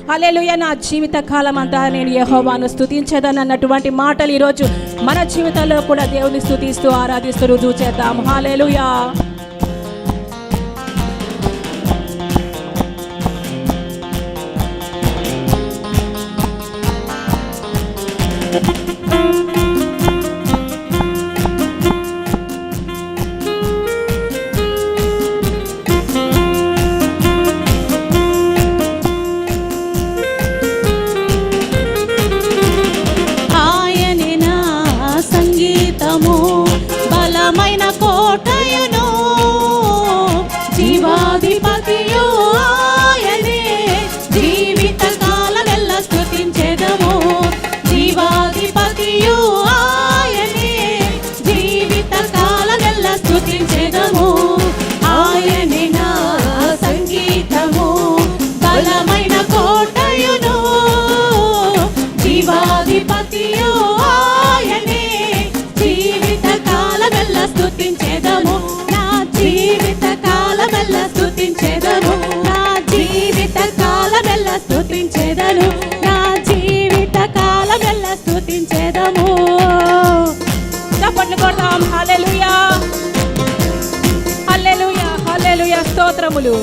హల్లెలూయా. నా జీవిత కాలం అంతా నేను యెహోవాను స్తుతించేదని అన్నటువంటి మాటలు ఈరోజు మన జీవితంలో కూడా దేవుని స్తుతిస్తూ ఆరాధిస్తూ రుజువు చేద్దాం. హల్లెలూయా. బలమైన కోటయును జీవాధిపతియు ఆయనే, జీవిత కాలమెల్ల స్తుతించెదము. జీవాధిపతియు ఆయనే, జీవిత కాలమెల్ల స్తుతించెదము. ఆయనే నా సంగీతము, బలమైన కోటయును జీవాధిపతియు ఆయనే, జీవిత కాలమెల్ల స్తుతించెదము. నా జీవిత కాలమెల్ల స్తుతించెదము. నా జీవిత కాలమెల్ల స్తుతించెదను. నా జీవిత కాలమెల్ల స్తుతించెదము. చప్పట్లు కొడదాం. హల్లెలూయా, హల్లెలూయా, హల్లెలూయా. స్తోత్రములు.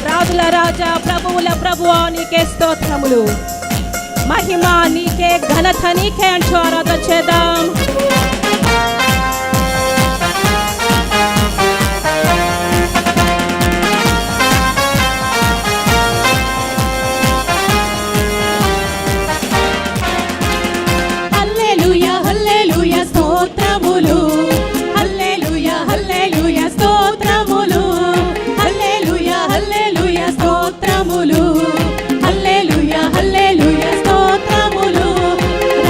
రాజుల రాజా, ప్రభువుల ప్రభువా, నీకే స్తోత్రములు. మహిమ నీకే, ఘనత నీకే అంటూ ఆరాధన చేద్దాం. హల్లెలూయా, హల్లెలూయా, స్తోత్రములు. హల్లెలూయా, హల్లెలూయా, స్తోత్రములు. హల్లెలూయా, హల్లెలూయా, స్తోత్రములు. హల్లెలూయా, హల్లెలూయా, స్తోత్రములు.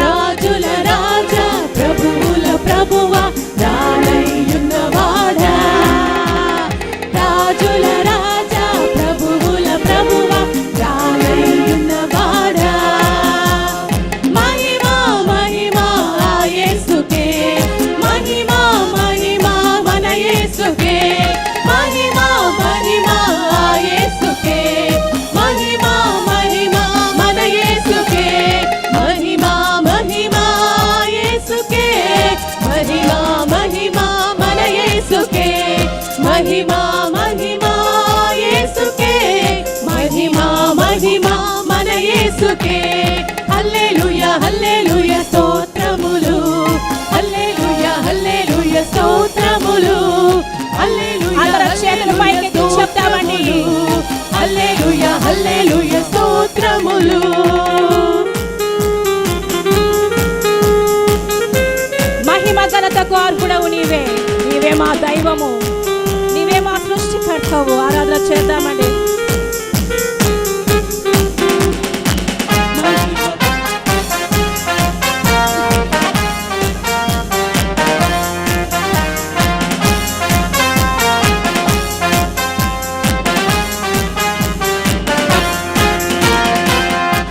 రాజుల రాజా, ప్రభువుల ప్రభువా, రానయ్యున్నవాడా. రాజుల రాజా, ప్రభువుల ప్రభువా, రానయ్యున్నవాడా. మహిమ మహిమ ఆ యేసుకే, మహిమ మహిమ మన యేసుకే. మహిమ మహిమ ఆ యేసుకే, మహిమ మహిమ మన యేసుకే. మహిమ మహిమ ఆ యేసుకే, మహిమ మహిమ మన యేసుకే. మహిమ మహిమ ఆ యేసుకే, మహిమ మహిమ మన యేసుకే. హల్లెలూయా, హల్లెలూయా, స్తోత్రములు. హల్లెలూయా, హల్లెలూయా, స్తోత్రములు. హల్లెలూయా, అందరూ చేతులు పైకెత్తి చెప్తామండి. హల్లెలూయా, హల్లెలూయా, స్తోత్రములు. మహిమ ఘనతకు అర్హుడవు నీవే. నీవే మా దైవము, నీవే మా సృష్టికర్తవు. ఆరాధన చేద్దామండి.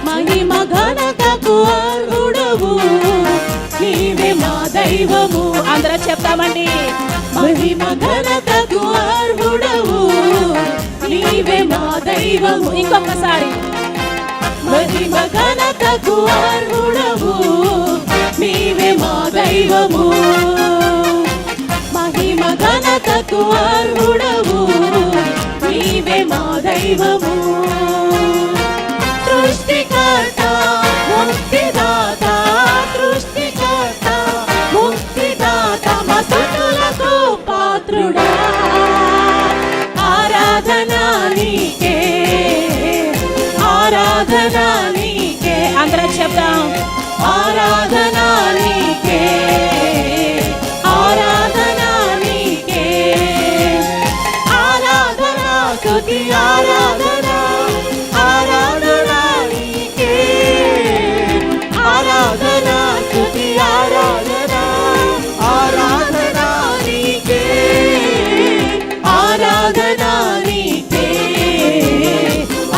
మహిమ ఘనతకు అర్హుడవు, నీవే మా దైవము. అందరూ చెప్తామండి. మహిమ ఘనతకు అర్హుడవు, నీవే మా దైవము. ఇంకొకసారి. మహిమ ఘనతకు అర్హుడవు, నీవే మా దైవము. మహిమ ఘనతకు అర్హుడవు, నీవే మా దైవము. సృష్టికర్త, ముక్తిదాత, సృష్టికర్త, ముక్తిదాత, మస్తులకు పాత్రుడా. ఆరాధన నీకే, ఆరాధన నీకే. అందరూ చెప్తాం. ఆరాధన నీకే, ఆరాధన నీకే. ఆరాధన స్తుతి, ఆరాధన, ఆరాధన నీకే. ఆరాధన స్తుతి, ఆరాధన, ఆరాధన నీకే. ఆరాధన నీకే,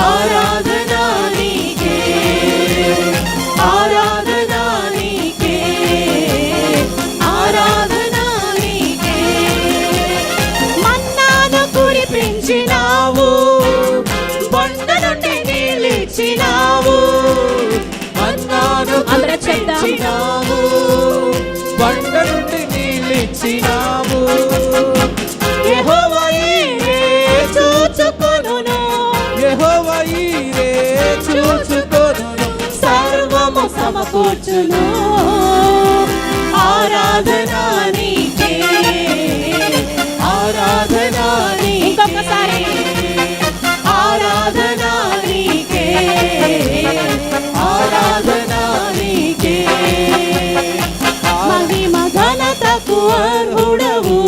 ఆరాధన నీకే. ఆరాధన నీకే, ఆరాధన నీకే. మన్నాను కురిపించినావు, పెంచినావు మన్నాను అందరూ చెప్దాం. కురిపించినావు బండ నుండి నీళ్ళిచ్చినావు యెహోవా ఈరే చూచుకొనును యెహోవా ఈరే చూచుకొనును సర్వము సమకూర్చును ఆరాధన నీకే ఆరాధన నీకే ఇంకొకసారి ఆరాధన నీకే ఆరాధన నీకే మహిమ ఘనతకు అర్హుడవు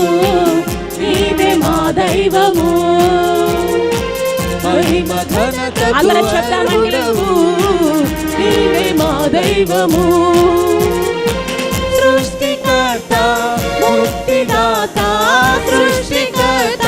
నీవే మా దైవము మహిమ ఘనతకు అందరూ చెప్తామండి. అర్హుడవు నీవే మా దైవము సృష్టికర్త ముక్తిదాత సృష్టికర్త